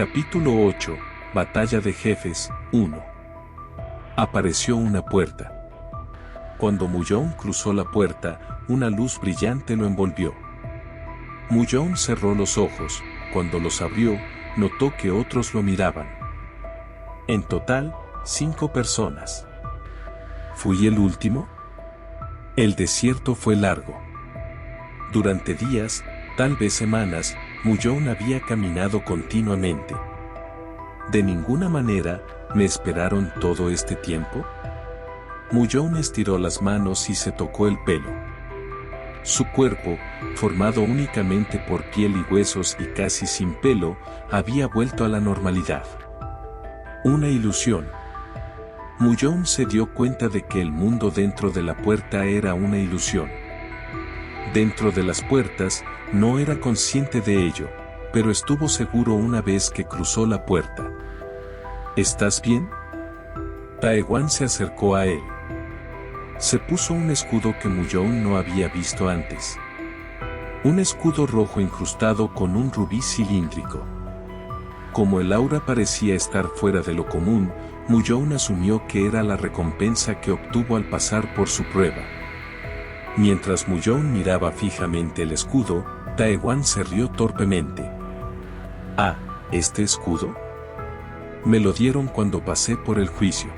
Capítulo 8. Batalla de Jefes, 1. Apareció una puerta. Cuando Muyong cruzó la puerta, una luz brillante lo envolvió. Muyong cerró los ojos. Cuando los abrió, notó que otros lo miraban. En total, 5 personas. ¿Fui el último? El desierto fue largo. Durante días, tal vez semanas, Muyong había caminado continuamente. ¿De ninguna manera me esperaron todo este tiempo? Muyong estiró las manos y se tocó el pelo. Su cuerpo, formado únicamente por piel y huesos y casi sin pelo, había vuelto a la normalidad. Una ilusión. Muyong se dio cuenta de que el mundo dentro de la puerta era una ilusión. Dentro de las puertas, no era consciente de ello, pero estuvo seguro una vez que cruzó la puerta. ¿Estás bien? Taewan se acercó a él. Se puso un escudo que Muyong no había visto antes. Un escudo rojo incrustado con un rubí cilíndrico. Como el aura parecía estar fuera de lo común, Muyong asumió que era la recompensa que obtuvo al pasar por su prueba. Mientras Muyong miraba fijamente el escudo, Taewan se rió torpemente. «Ah, ¿este escudo? Me lo dieron cuando pasé por el juicio.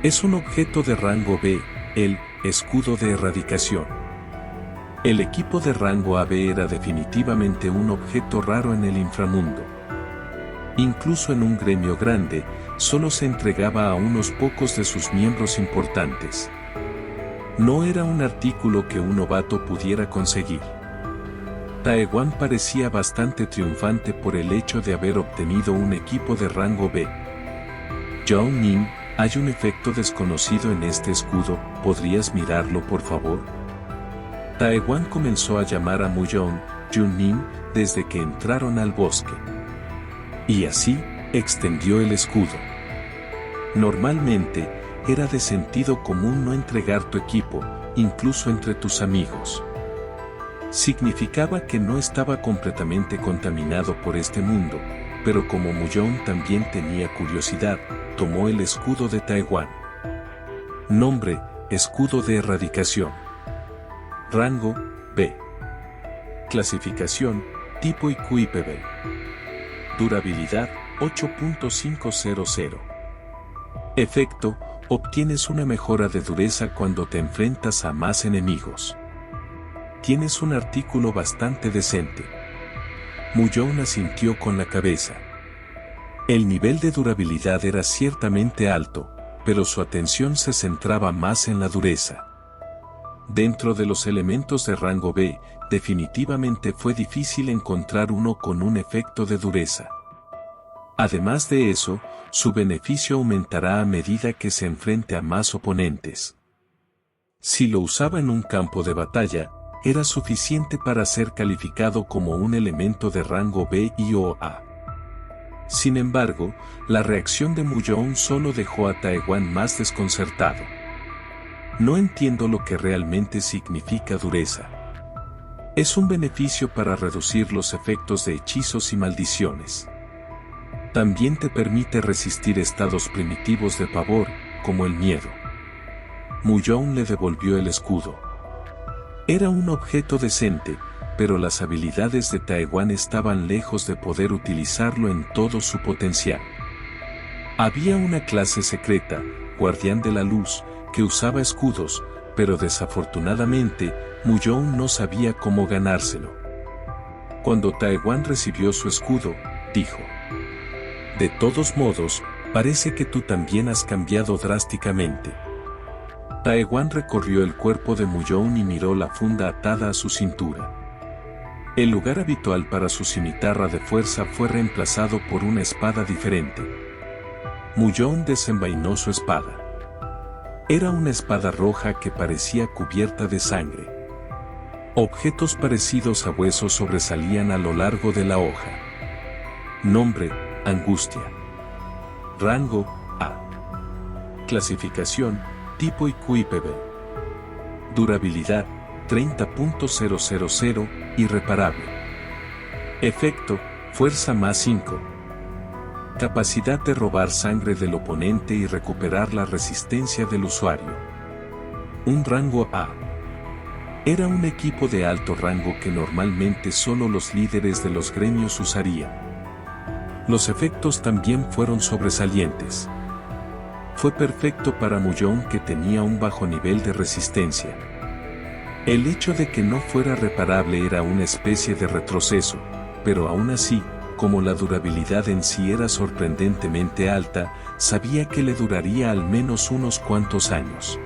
Es un objeto de rango B, el escudo de erradicación». El equipo de rango AB era definitivamente un objeto raro en el inframundo. Incluso en un gremio grande, solo se entregaba a unos pocos de sus miembros importantes. No era un artículo que un novato pudiera conseguir. Taewan parecía bastante triunfante por el hecho de haber obtenido un equipo de rango B. Jung-Ning, hay un efecto desconocido en este escudo, ¿podrías mirarlo por favor? Taewan comenzó a llamar a Muyong, Jung-Ning, desde que entraron al bosque. Y así, extendió el escudo. Normalmente, era de sentido común no entregar tu equipo, incluso entre tus amigos. Significaba que no estaba completamente contaminado por este mundo, pero como Muyong también tenía curiosidad, tomó el escudo de Taewan. Nombre: escudo de erradicación. Rango: B. Clasificación: tipo IQ/PB. Durabilidad: 8.500. Efecto: obtienes una mejora de dureza cuando te enfrentas a más enemigos. Tienes un artículo bastante decente. Muyong asintió con la cabeza. El nivel de durabilidad era ciertamente alto, pero su atención se centraba más en la dureza. Dentro de los elementos de rango B, definitivamente fue difícil encontrar uno con un efecto de dureza. Además de eso, su beneficio aumentará a medida que se enfrente a más oponentes. Si lo usaba en un campo de batalla, era suficiente para ser calificado como un elemento de rango B y o A. Sin embargo, la reacción de Muyong solo dejó a Taewan más desconcertado. No entiendo lo que realmente significa dureza. Es un beneficio para reducir los efectos de hechizos y maldiciones. También te permite resistir estados primitivos de pavor, como el miedo. Muyong le devolvió el escudo. Era un objeto decente, pero las habilidades de Taewan estaban lejos de poder utilizarlo en todo su potencial. Había una clase secreta, Guardián de la Luz, que usaba escudos, pero desafortunadamente, Muyong no sabía cómo ganárselo. Cuando Taewan recibió su escudo, dijo: «De todos modos, parece que tú también has cambiado drásticamente». Taewan recorrió el cuerpo de Muyong y miró la funda atada a su cintura. El lugar habitual para su cimitarra de fuerza fue reemplazado por una espada diferente. Muyong desenvainó su espada. Era una espada roja que parecía cubierta de sangre. Objetos parecidos a huesos sobresalían a lo largo de la hoja. Nombre: Angustia. Rango: A. Clasificación: tipo IQ/PB. Durabilidad: 30.000, irreparable. Efecto: fuerza más 5, Capacidad de robar sangre del oponente y recuperar la resistencia del usuario. Un rango A. Era un equipo de alto rango que normalmente solo los líderes de los gremios usarían. Los efectos también fueron sobresalientes. Fue perfecto para Mullón, que tenía un bajo nivel de resistencia. El hecho de que no fuera reparable era una especie de retroceso, pero aún así, como la durabilidad en sí era sorprendentemente alta, sabía que le duraría al menos unos cuantos años.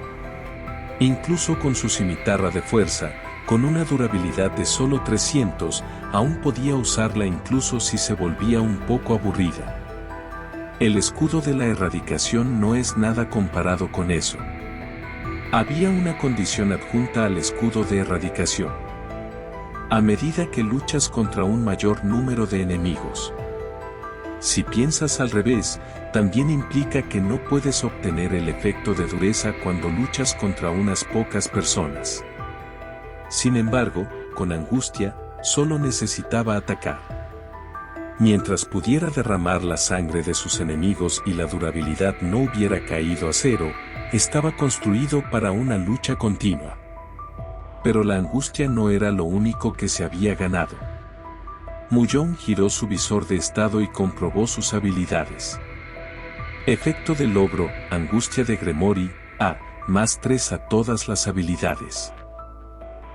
Incluso con su cimitarra de fuerza, con una durabilidad de solo 300, aún podía usarla incluso si se volvía un poco aburrida. El escudo de la erradicación no es nada comparado con eso. Había una condición adjunta al escudo de erradicación. A medida que luchas contra un mayor número de enemigos. Si piensas al revés, también implica que no puedes obtener el efecto de dureza cuando luchas contra unas pocas personas. Sin embargo, con Angustia, solo necesitaba atacar. Mientras pudiera derramar la sangre de sus enemigos y la durabilidad no hubiera caído a cero, estaba construido para una lucha continua. Pero la angustia no era lo único que se había ganado. Mullón giró su visor de estado y comprobó sus habilidades. Efecto de logro, angustia de Gremory, A, más 3 a todas las habilidades.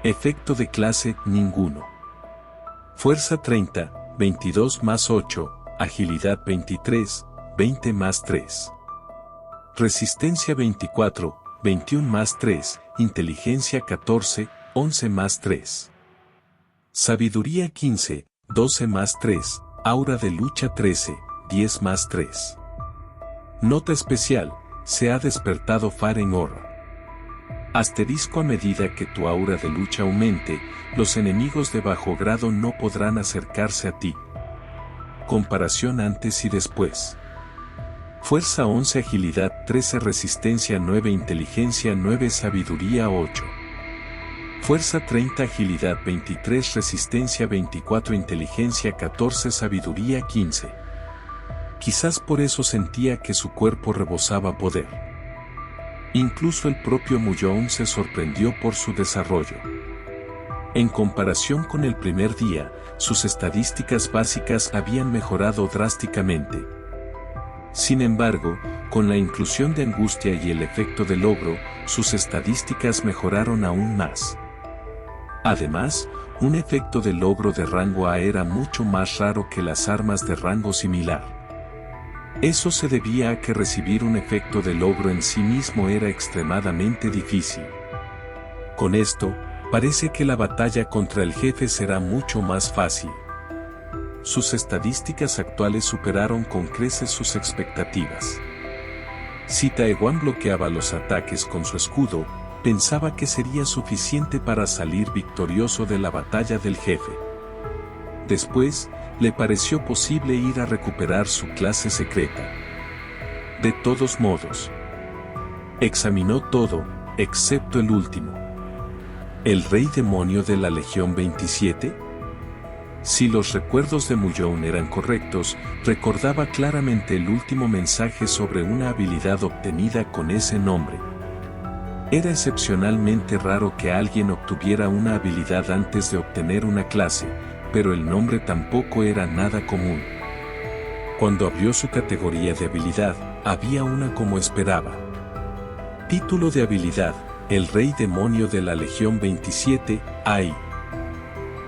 Efecto de clase, ninguno. Fuerza 30, 22 más 8, agilidad 23, 20 más 3. Resistencia 24, 21 más 3, inteligencia 14, 11 más 3. Sabiduría 15, 12 más 3, aura de lucha 13, 10 más 3. Nota especial, se ha despertado Faren Aura. Asterisco: a medida que tu aura de lucha aumente, los enemigos de bajo grado no podrán acercarse a ti. Comparación antes y después. Fuerza 11, agilidad 13, resistencia 9, inteligencia 9, sabiduría 8. Fuerza 30, agilidad 23, resistencia 24, inteligencia 14, sabiduría 15. Quizás por eso sentía que su cuerpo rebosaba poder. Incluso el propio Mullón se sorprendió por su desarrollo. En comparación con el primer día, sus estadísticas básicas habían mejorado drásticamente. Sin embargo, con la inclusión de angustia y el efecto de logro, sus estadísticas mejoraron aún más. Además, un efecto de logro de rango A era mucho más raro que las armas de rango similar. Eso se debía a que recibir un efecto de logro en sí mismo era extremadamente difícil. Con esto, parece que la batalla contra el jefe será mucho más fácil. Sus estadísticas actuales superaron con creces sus expectativas. Si Taewan bloqueaba los ataques con su escudo, pensaba que sería suficiente para salir victorioso de la batalla del jefe. Después, le pareció posible ir a recuperar su clase secreta. De todos modos, examinó todo, excepto el último. ¿El rey demonio de la Legión 27? Si los recuerdos de Mullón eran correctos, recordaba claramente el último mensaje sobre una habilidad obtenida con ese nombre. Era excepcionalmente raro que alguien obtuviera una habilidad antes de obtener una clase, pero el nombre tampoco era nada común. Cuando abrió su categoría de habilidad, había una como esperaba. Título de habilidad: el Rey Demonio de la Legión 27, AI.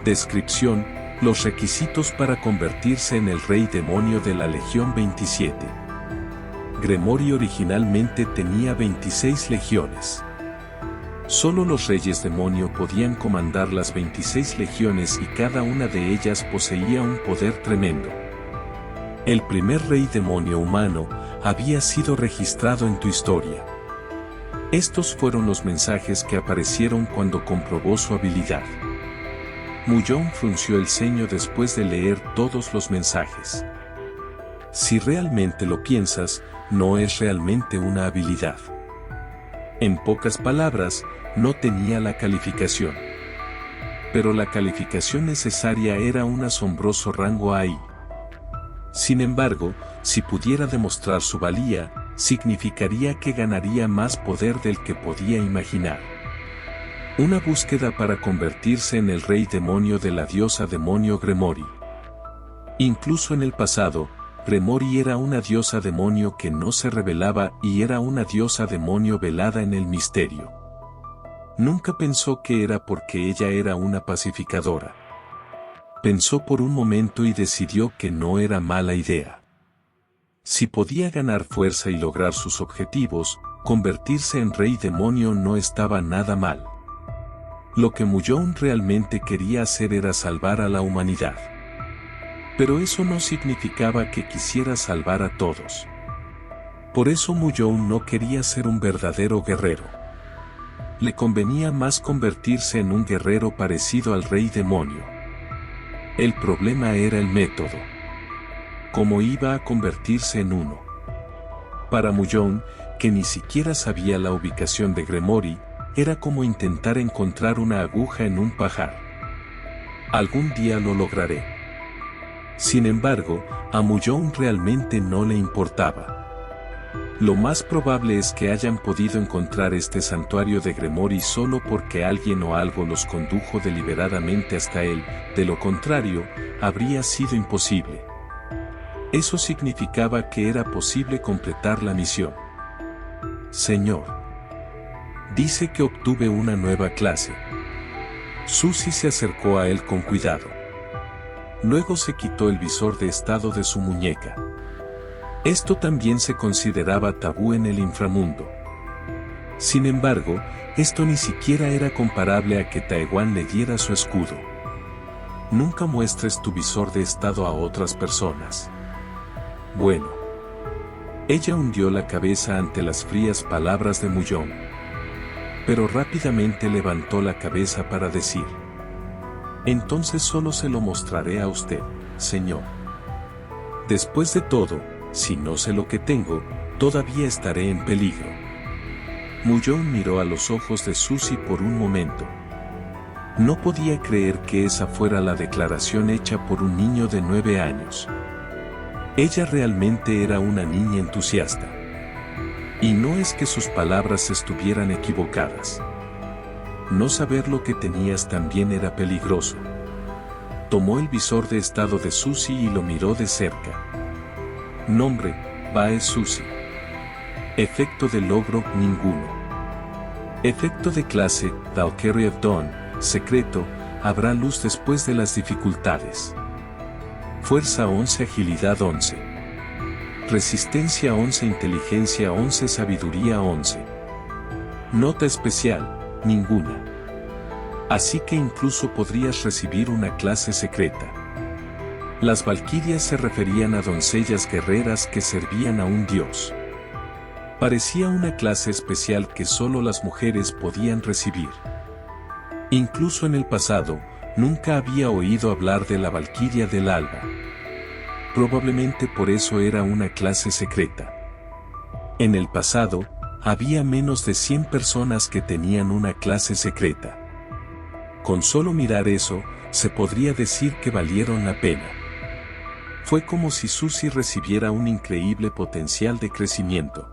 Descripción: los requisitos para convertirse en el Rey Demonio de la Legión 27. Gremory originalmente tenía 26 legiones. Solo los Reyes Demonio podían comandar las 26 legiones y cada una de ellas poseía un poder tremendo. El primer Rey Demonio humano había sido registrado en tu historia. Estos fueron los mensajes que aparecieron cuando comprobó su habilidad. Mullón frunció el ceño después de leer todos los mensajes. Si realmente lo piensas, no es realmente una habilidad. En pocas palabras, no tenía la calificación. Pero la calificación necesaria era un asombroso rango AI. Sin embargo, si pudiera demostrar su valía, significaría que ganaría más poder del que podía imaginar. Una búsqueda para convertirse en el rey demonio de la diosa demonio Gremori. Incluso en el pasado, Gremori era una diosa demonio que no se revelaba y era una diosa demonio velada en el misterio. Nunca pensó que era porque ella era una pacificadora. Pensó por un momento y decidió que no era mala idea. Si podía ganar fuerza y lograr sus objetivos, convertirse en rey demonio no estaba nada mal. Lo que Muyong realmente quería hacer era salvar a la humanidad. Pero eso no significaba que quisiera salvar a todos. Por eso Muyong no quería ser un verdadero guerrero. Le convenía más convertirse en un guerrero parecido al rey demonio. El problema era el método. ¿Cómo iba a convertirse en uno? Para Muyong, que ni siquiera sabía la ubicación de Gremori, era como intentar encontrar una aguja en un pajar. Algún día lo lograré. Sin embargo, a Muyong realmente no le importaba. Lo más probable es que hayan podido encontrar este santuario de Gremori solo porque alguien o algo los condujo deliberadamente hasta él, de lo contrario, habría sido imposible. Eso significaba que era posible completar la misión. Señor. Dice que obtuve una nueva clase. Suzy se acercó a él con cuidado. Luego se quitó el visor de estado de su muñeca. Esto también se consideraba tabú en el inframundo. Sin embargo, esto ni siquiera era comparable a que Taewan le diera su escudo. Nunca muestres tu visor de estado a otras personas. Bueno. Ella hundió la cabeza ante las frías palabras de Muyong. Pero rápidamente levantó la cabeza para decir: entonces solo se lo mostraré a usted, señor. Después de todo, si no sé lo que tengo, todavía estaré en peligro. Muyong miró a los ojos de Suzy por un momento. No podía creer que esa fuera la declaración hecha por un niño de 9 años. Ella realmente era una niña entusiasta. Y no es que sus palabras estuvieran equivocadas. No saber lo que tenías también era peligroso. Tomó el visor de estado de Suzy y lo miró de cerca. Nombre: Bae Suzy. Efecto de logro: ninguno. Efecto de clase: Valkyrie of Dawn. Secreto: habrá luz después de las dificultades. Fuerza 11, agilidad 11. Resistencia 11, inteligencia 11, sabiduría 11. Nota especial: ninguna. Así que incluso podrías recibir una clase secreta. Las valquirias se referían a doncellas guerreras que servían a un dios. Parecía una clase especial que solo las mujeres podían recibir. Incluso en el pasado, nunca había oído hablar de la valquiria del alba. Probablemente por eso era una clase secreta. En el pasado, había menos de 100 personas que tenían una clase secreta. Con solo mirar eso, se podría decir que valieron la pena. Fue como si Suzy recibiera un increíble potencial de crecimiento.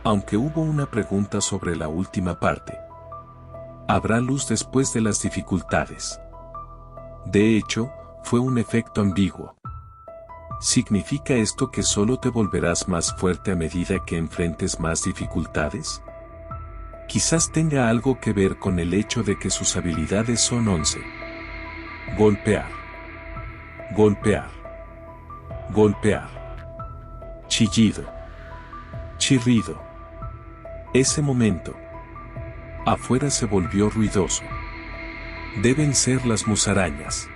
Aunque hubo una pregunta sobre la última parte. ¿Habrá luz después de las dificultades? De hecho, fue un efecto ambiguo. ¿Significa esto que solo te volverás más fuerte a medida que enfrentes más dificultades? Quizás tenga algo que ver con el hecho de que sus habilidades son 11. Golpear. Golpear. Golpear. Chillido. Chirrido. Ese momento. Afuera se volvió ruidoso. Deben ser las musarañas.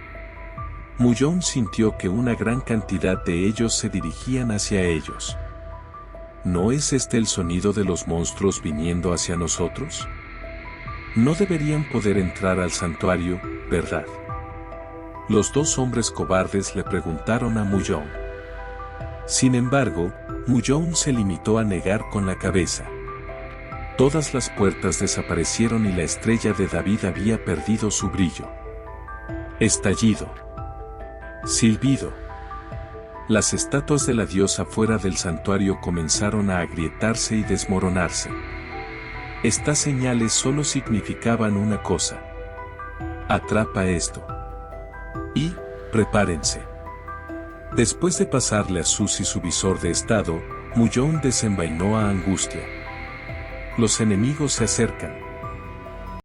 Muyong sintió que una gran cantidad de ellos se dirigían hacia ellos. ¿No es este el sonido de los monstruos viniendo hacia nosotros? No deberían poder entrar al santuario, ¿verdad? Los dos hombres cobardes le preguntaron a Muyong. Sin embargo, Muyong se limitó a negar con la cabeza. Todas las puertas desaparecieron y la estrella de David había perdido su brillo. Estallido. Silbido. Las estatuas de la diosa fuera del santuario comenzaron a agrietarse y desmoronarse. Estas señales solo significaban una cosa: atrapa esto. Y, prepárense. Después de pasarle a Suzy su visor de estado, Muyón desenvainó a Angustia. Los enemigos se acercan.